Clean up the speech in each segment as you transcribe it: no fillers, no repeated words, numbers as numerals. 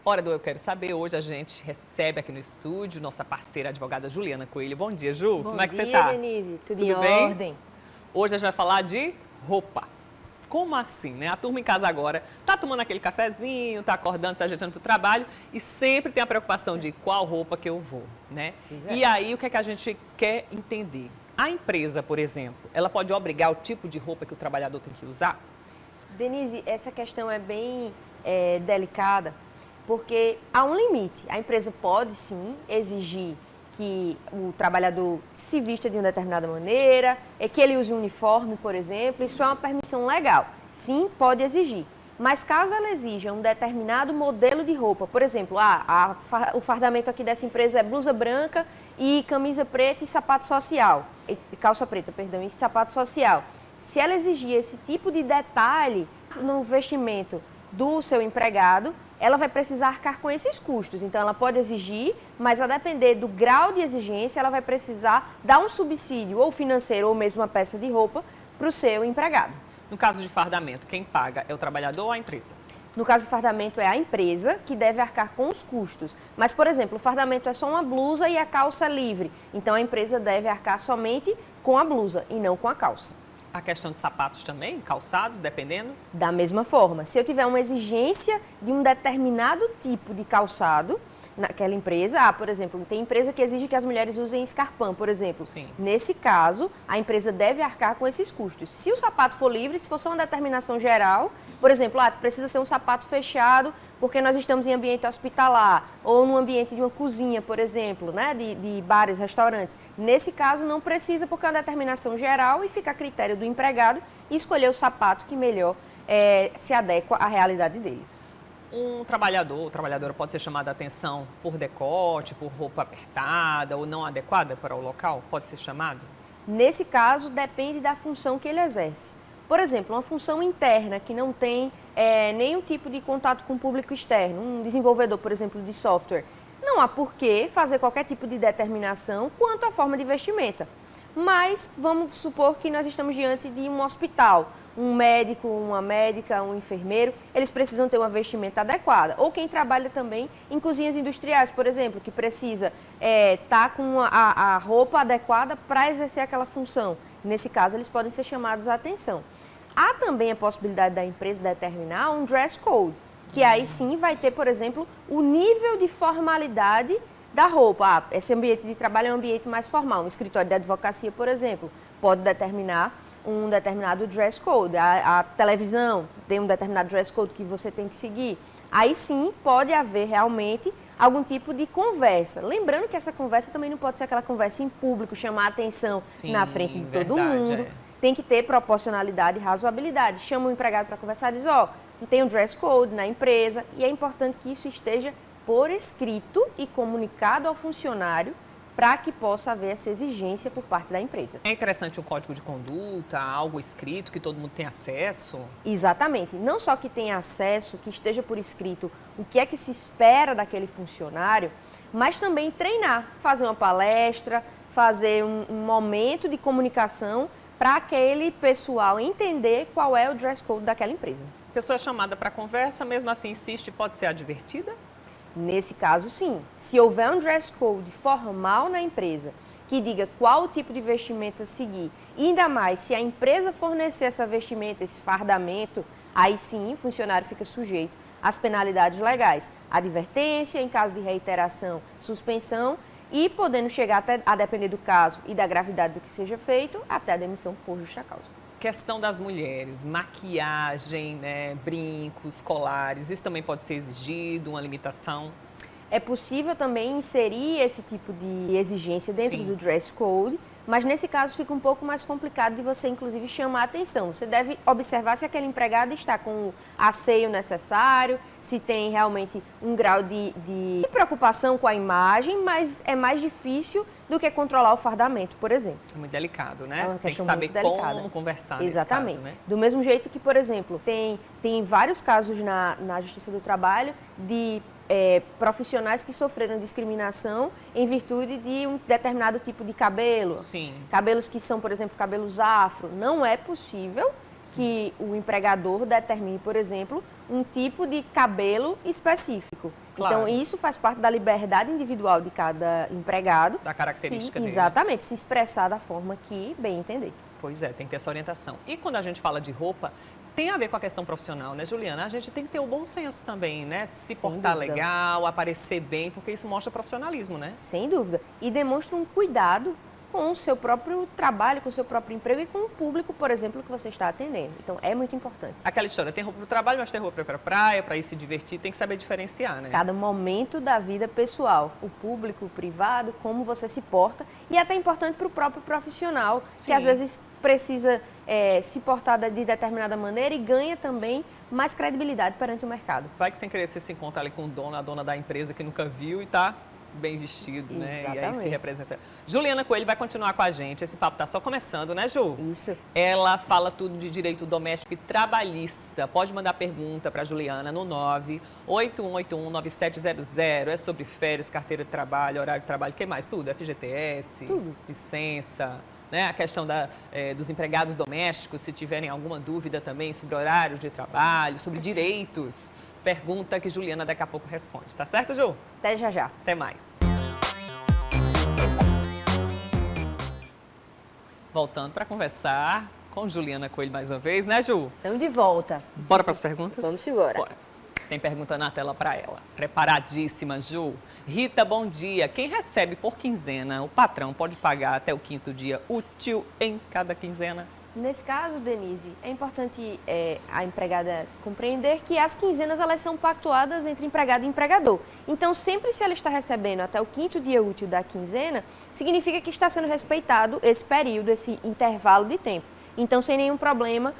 Hora do Eu Quero Saber. Hoje a gente recebe aqui no estúdio nossa parceira advogada Juliana Coelho. Bom dia, Ju. Como é que você tá? Bom dia, Denise. Tudo em bem? ordem? Hoje a gente vai falar de roupa. Como assim, né? A turma em casa agora tá tomando aquele cafezinho, tá acordando, se ajeitando pro trabalho e sempre tem a preocupação de qual roupa que eu vou, né? E aí, o que é que a gente quer entender? A empresa, por exemplo, ela pode obrigar o tipo de roupa que o trabalhador tem que usar? Denise, essa questão é bem delicada, porque há um limite. A empresa pode, sim, exigir que o trabalhador se vista de uma determinada maneira, que ele use um uniforme, por exemplo. Isso é uma permissão legal. Sim, pode exigir. Mas caso ela exija um determinado modelo de roupa, por exemplo, o fardamento aqui dessa empresa é blusa branca e camisa preta e sapato social, calça preta, perdão, e sapato social. Se ela exigir esse tipo de detalhe no vestimento do seu empregado, ela vai precisar arcar com esses custos. Então, ela pode exigir, mas a depender do grau de exigência, ela vai precisar dar um subsídio, ou financeiro, ou mesmo uma peça de roupa, para o seu empregado. No caso de fardamento, quem paga é o trabalhador ou a empresa? No caso de fardamento, é a empresa que deve arcar com os custos. Mas, por exemplo, o fardamento é só uma blusa e a calça livre. Então, a empresa deve arcar somente com a blusa e não com a calça. A questão de sapatos também, calçados, dependendo? Da mesma forma, se eu tiver uma exigência de um determinado tipo de calçado naquela empresa, por exemplo, tem empresa que exige que as mulheres usem escarpão, por exemplo. Sim. Nesse caso, a empresa deve arcar com esses custos. Se o sapato for livre, se for só uma determinação geral, por exemplo, precisa ser um sapato fechado porque nós estamos em ambiente hospitalar ou no ambiente de uma cozinha, por exemplo, né, de bares, restaurantes. Nesse caso, não precisa porque é uma determinação geral e fica a critério do empregado escolher o sapato que melhor se adequa à realidade dele. Um trabalhador ou trabalhadora pode ser chamada a atenção por decote, por roupa apertada ou não adequada para o local? Pode ser chamado? Nesse caso, depende da função que ele exerce. Por exemplo, uma função interna que não tem nenhum tipo de contato com o público externo, um desenvolvedor, por exemplo, de software, não há por que fazer qualquer tipo de determinação quanto à forma de vestimenta. Mas vamos supor que nós estamos diante de um hospital, um médico, uma médica, um enfermeiro, eles precisam ter uma vestimenta adequada. Ou quem trabalha também em cozinhas industriais, por exemplo, que precisa estar com a roupa adequada para exercer aquela função. Nesse caso, eles podem ser chamados à atenção. Há também a possibilidade da empresa determinar um dress code, que aí sim vai ter, por exemplo, o nível de formalidade da roupa. Esse ambiente de trabalho é um ambiente mais formal. Um escritório de advocacia, por exemplo, pode determinar um determinado dress code. A televisão tem um determinado dress code que você tem que seguir. Aí sim pode haver realmente algum tipo de conversa. Lembrando que essa conversa também não pode ser aquela conversa em público, chamar a atenção na frente de todo mundo. Tem que ter proporcionalidade e razoabilidade. Chama o empregado para conversar e diz, tem um dress code na empresa e é importante que isso esteja por escrito e comunicado ao funcionário para que possa haver essa exigência por parte da empresa. É interessante um código de conduta, algo escrito que todo mundo tem acesso? Exatamente. Não só que tenha acesso, que esteja por escrito o que é que se espera daquele funcionário, mas também treinar, fazer uma palestra, fazer um momento de comunicação para aquele pessoal entender qual é o dress code daquela empresa. A pessoa é chamada para conversa, mesmo assim insiste, pode ser advertida? Nesse caso, sim. Se houver um dress code formal na empresa, que diga qual o tipo de vestimenta seguir, e ainda mais, se a empresa fornecer essa vestimenta, esse fardamento, aí sim o funcionário fica sujeito às penalidades legais. Advertência, em caso de reiteração, suspensão, e podendo chegar até, a depender do caso e da gravidade do que seja feito, até a demissão por justa causa. Questão das mulheres, maquiagem, né, brincos, colares, isso também pode ser exigido, uma limitação? É possível também inserir esse tipo de exigência dentro do dress code, mas nesse caso fica um pouco mais complicado de você, inclusive, chamar a atenção. Você deve observar se aquele empregado está com o asseio necessário, se tem realmente um grau de preocupação com a imagem, mas é mais difícil do que controlar o fardamento, por exemplo. É muito delicado, né? É uma tem que questão saber muito delicada. como conversar Exatamente. nesse caso, né? Do mesmo jeito que, por exemplo, tem vários casos na Justiça do Trabalho de profissionais que sofreram discriminação em virtude de um determinado tipo de cabelo. Sim. Cabelos que são, por exemplo, cabelos afro. Não é possível que o empregador determine, por exemplo, um tipo de cabelo específico. Claro. Então, isso faz parte da liberdade individual de cada empregado. Da característica dele. Exatamente, se expressar da forma que bem entender. Pois é, tem que ter essa orientação. E quando a gente fala de roupa, tem a ver com a questão profissional, né, Juliana? A gente tem que ter o bom senso também, né? Se portar legal, aparecer bem, porque isso mostra profissionalismo, né? Sem dúvida. E demonstra um cuidado com o seu próprio trabalho, com o seu próprio emprego e com o público, por exemplo, que você está atendendo. Então, é muito importante. Aquela história, tem roupa para o trabalho, mas tem roupa para a praia, para ir se divertir, tem que saber diferenciar, né? Cada momento da vida pessoal, o público, o privado, como você se porta, e até importante para o próprio profissional, que às vezes precisa se portar de determinada maneira e ganha também mais credibilidade perante o mercado. Vai que sem querer você se encontra ali com o dono, a dona da empresa que nunca viu e tá bem vestido, né? Exatamente. E aí se representa. Juliana Coelho vai continuar com a gente. Esse papo tá só começando, né, Ju? Isso. Ela fala tudo de direito doméstico e trabalhista. Pode mandar pergunta para Juliana no 981819700. É sobre férias, carteira de trabalho, horário de trabalho, o que mais? Tudo? FGTS, Tudo. Licença, né? A questão dos empregados domésticos, se tiverem alguma dúvida também sobre horários de trabalho, sobre direitos. Pergunta que Juliana daqui a pouco responde. Tá certo, Ju? Até já já. Até mais. Voltando para conversar com Juliana Coelho mais uma vez, né, Ju? Estamos de volta. Bora para as perguntas? Vamos embora. Bora. Tem pergunta na tela para ela. Preparadíssima, Ju. Rita, bom dia. Quem recebe por quinzena, o patrão pode pagar até o 5º dia útil em cada quinzena? Nesse caso, Denise, é importante a empregada compreender que as quinzenas elas são pactuadas entre empregado e empregador. Então, sempre se ela está recebendo até o 5º dia útil da quinzena, significa que está sendo respeitado esse período, esse intervalo de tempo. Então, sem nenhum problema,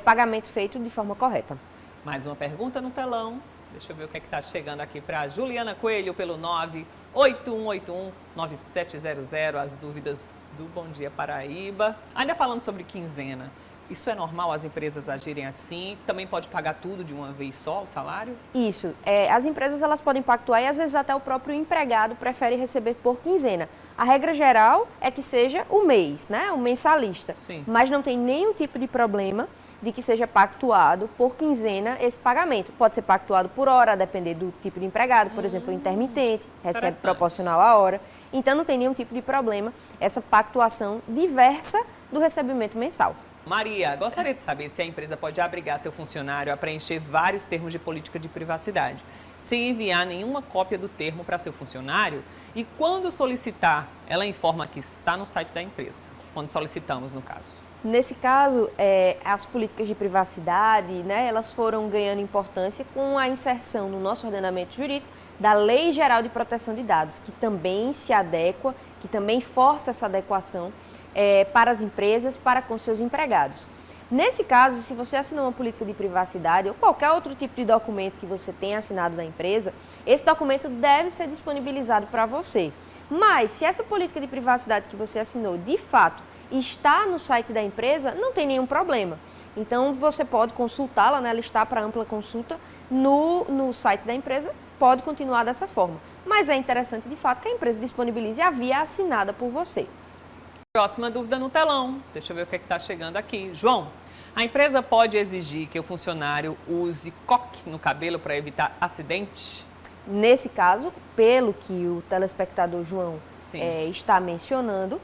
pagamento feito de forma correta. Mais uma pergunta no telão. Deixa eu ver o que é que está chegando aqui para Juliana Coelho pelo 981819700. As dúvidas do Bom Dia Paraíba. Ainda falando sobre quinzena, isso é normal as empresas agirem assim? Também pode pagar tudo de uma vez só, o salário? Isso. As empresas elas podem pactuar e às vezes até o próprio empregado prefere receber por quinzena. A regra geral é que seja o mês, né? O mensalista. Sim. Mas não tem nenhum tipo de problema de que seja pactuado por quinzena esse pagamento. Pode ser pactuado por hora, a depender do tipo de empregado, por exemplo, o intermitente, recebe proporcional à hora. Então, não tem nenhum tipo de problema essa pactuação diversa do recebimento mensal. Maria, gostaria de saber se a empresa pode obrigar seu funcionário a preencher vários termos de política de privacidade, sem enviar nenhuma cópia do termo para seu funcionário, e quando solicitar, ela informa que está no site da empresa, quando solicitamos, no caso. Nesse caso, as políticas de privacidade, né, elas foram ganhando importância com a inserção no nosso ordenamento jurídico da Lei Geral de Proteção de Dados, que também se adequa, que também força essa adequação para as empresas, para com seus empregados. Nesse caso, se você assinou uma política de privacidade ou qualquer outro tipo de documento que você tenha assinado da empresa, esse documento deve ser disponibilizado para você. Mas, se essa política de privacidade que você assinou, de fato, está no site da empresa, não tem nenhum problema. Então, você pode consultá-la, né? Ela está para ampla consulta no site da empresa, pode continuar dessa forma. Mas é interessante, de fato, que a empresa disponibilize a via assinada por você. Próxima dúvida no telão. Deixa eu ver o que está chegando aqui. João, a empresa pode exigir que o funcionário use coque no cabelo para evitar acidente? Nesse caso, pelo que o telespectador João está mencionando,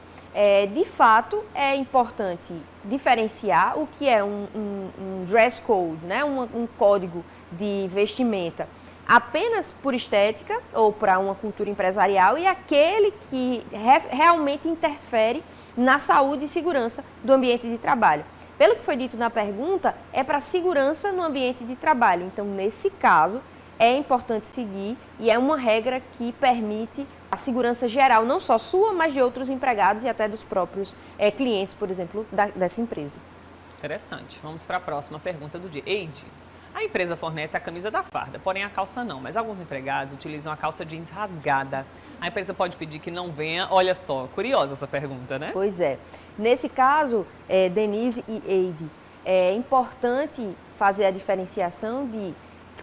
de fato, é importante diferenciar o que é um dress code, né? um código de vestimenta apenas por estética ou para uma cultura empresarial e aquele que realmente interfere na saúde e segurança do ambiente de trabalho. Pelo que foi dito na pergunta, é para segurança no ambiente de trabalho. Então, nesse caso, é importante seguir e é uma regra que permite a segurança geral, não só sua, mas de outros empregados e até dos próprios clientes, por exemplo, dessa empresa. Interessante. Vamos para a próxima pergunta do dia. Eide, a empresa fornece a camisa da farda, porém a calça não, mas alguns empregados utilizam a calça jeans rasgada. A empresa pode pedir que não venha? Olha só, curiosa essa pergunta, né? Pois é. Nesse caso, Denise e Eide, é importante fazer a diferenciação de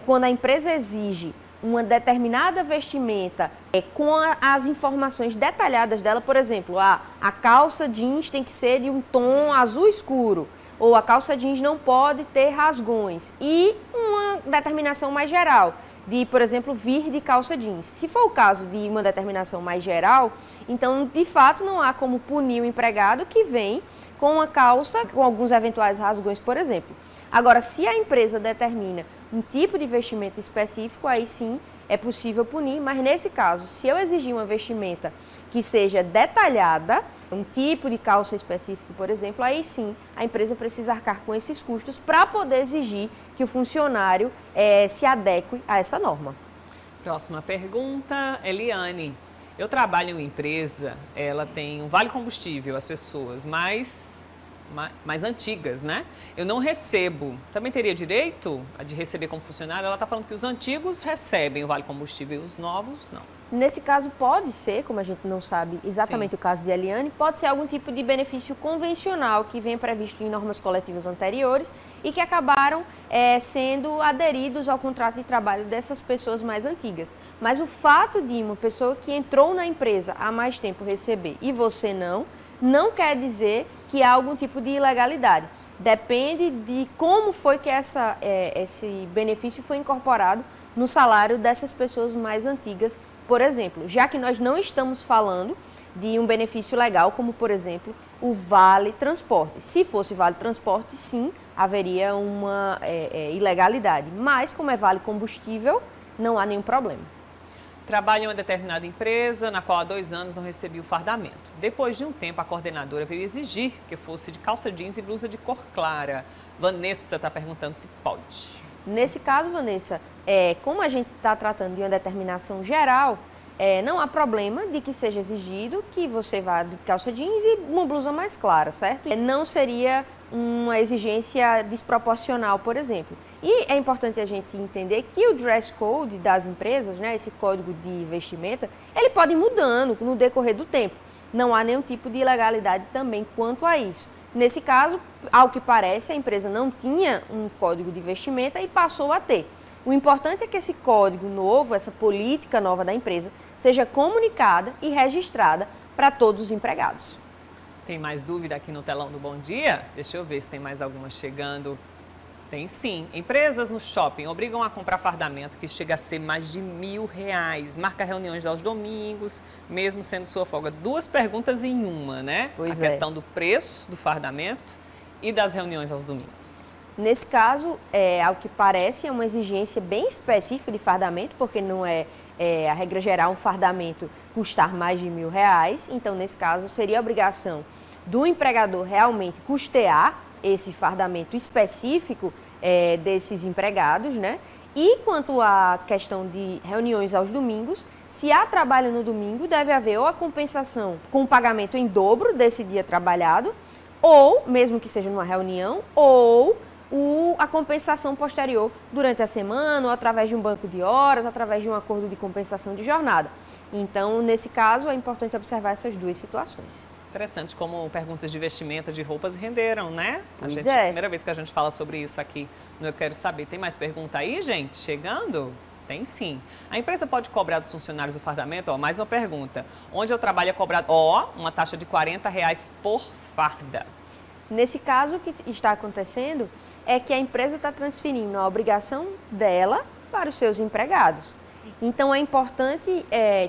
quando a empresa exige uma determinada vestimenta com as informações detalhadas dela, por exemplo, a calça jeans tem que ser de um tom azul escuro, ou a calça jeans não pode ter rasgões. E uma determinação mais geral, de, por exemplo, vir de calça jeans. Se for o caso de uma determinação mais geral, então, de fato, não há como punir o empregado que vem com uma calça com alguns eventuais rasgões, por exemplo. Agora, se a empresa determina um tipo de vestimenta específico, aí sim é possível punir, mas nesse caso, se eu exigir uma vestimenta que seja detalhada, um tipo de calça específico, por exemplo, aí sim a empresa precisa arcar com esses custos para poder exigir que o funcionário se adeque a essa norma. Próxima pergunta, Eliane. Eu trabalho em uma empresa, ela tem um vale combustível, as pessoas mais antigas, né? Eu não recebo. Também teria direito de receber como funcionário? Ela está falando que os antigos recebem o vale combustível e os novos não. Nesse caso pode ser, como a gente não sabe exatamente o caso de Eliane, pode ser algum tipo de benefício convencional que vem previsto em normas coletivas anteriores e que acabaram sendo aderidos ao contrato de trabalho dessas pessoas mais antigas. Mas o fato de uma pessoa que entrou na empresa há mais tempo receber e você não quer dizer que há algum tipo de ilegalidade. Depende de como foi que esse benefício foi incorporado no salário dessas pessoas mais antigas, por exemplo. Já que nós não estamos falando de um benefício legal, como, por exemplo, o vale transporte. Se fosse vale transporte, sim, haveria uma ilegalidade. Mas, como é vale combustível, não há nenhum problema. Trabalho em uma determinada empresa, na qual há 2 anos não recebi o fardamento. Depois de um tempo, a coordenadora veio exigir que fosse de calça jeans e blusa de cor clara. Vanessa está perguntando se pode. Nesse caso, Vanessa, como a gente está tratando de uma determinação geral, não há problema de que seja exigido que você vá de calça jeans e uma blusa mais clara, certo? Não seria uma exigência desproporcional, por exemplo. E é importante a gente entender que o dress code das empresas, né, esse código de vestimenta, ele pode ir mudando no decorrer do tempo. Não há nenhum tipo de ilegalidade também quanto a isso. Nesse caso, ao que parece, a empresa não tinha um código de vestimenta e passou a ter. O importante é que esse código novo, essa política nova da empresa, seja comunicada e registrada para todos os empregados. Tem mais dúvida aqui no telão do Bom Dia? Deixa eu ver se tem mais alguma chegando. Tem sim. Empresas no shopping obrigam a comprar fardamento que chega a ser mais de R$1.000. Marca reuniões aos domingos, mesmo sendo sua folga. 2 perguntas em uma, né? Pois a questão do preço do fardamento e das reuniões aos domingos. Nesse caso, ao que parece, é uma exigência bem específica de fardamento, porque não é a regra geral um fardamento custar mais de R$1.000. Então, nesse caso, seria a obrigação do empregador realmente custear esse fardamento específico desses empregados, né? E quanto à questão de reuniões aos domingos, se há trabalho no domingo, deve haver ou a compensação com o pagamento em dobro desse dia trabalhado, ou, mesmo que seja numa reunião, ou a compensação posterior durante a semana, ou através de um banco de horas, através de um acordo de compensação de jornada. Então, nesse caso, é importante observar essas 2 situações. Interessante como perguntas de vestimenta, de roupas renderam, né? Pois É a primeira vez que a gente fala sobre isso aqui no Eu Quero Saber. Tem mais pergunta aí, gente? Chegando? Tem sim. A empresa pode cobrar dos funcionários o fardamento? Mais uma pergunta. Onde eu trabalho é cobrado, uma taxa de R$40 por farda. Nesse caso, o que está acontecendo é que a empresa está transferindo a obrigação dela para os seus empregados. Então, é importante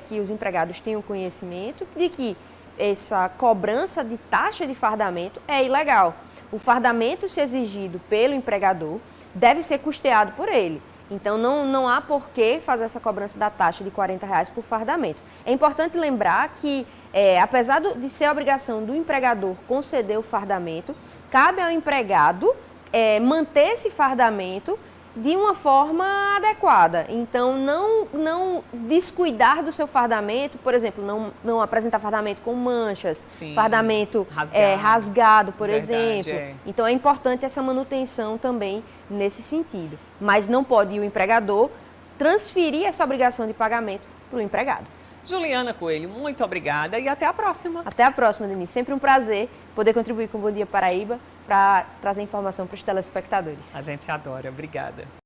que os empregados tenham conhecimento de que essa cobrança de taxa de fardamento é ilegal. O fardamento, se exigido pelo empregador, deve ser custeado por ele. Então, não há por que fazer essa cobrança da taxa de R$40 por fardamento. É importante lembrar que, apesar de ser a obrigação do empregador conceder o fardamento, cabe ao empregado manter esse fardamento de uma forma adequada. Então, não descuidar do seu fardamento, por exemplo, não apresentar fardamento com manchas, sim, fardamento rasgado, por exemplo. Então, é importante essa manutenção também nesse sentido. Mas não pode o empregador transferir essa obrigação de pagamento para o empregado. Juliana Coelho, muito obrigada e até a próxima. Até a próxima, Denise. Sempre um prazer poder contribuir com o Bom Dia Paraíba para trazer informação para os telespectadores. A gente adora. Obrigada.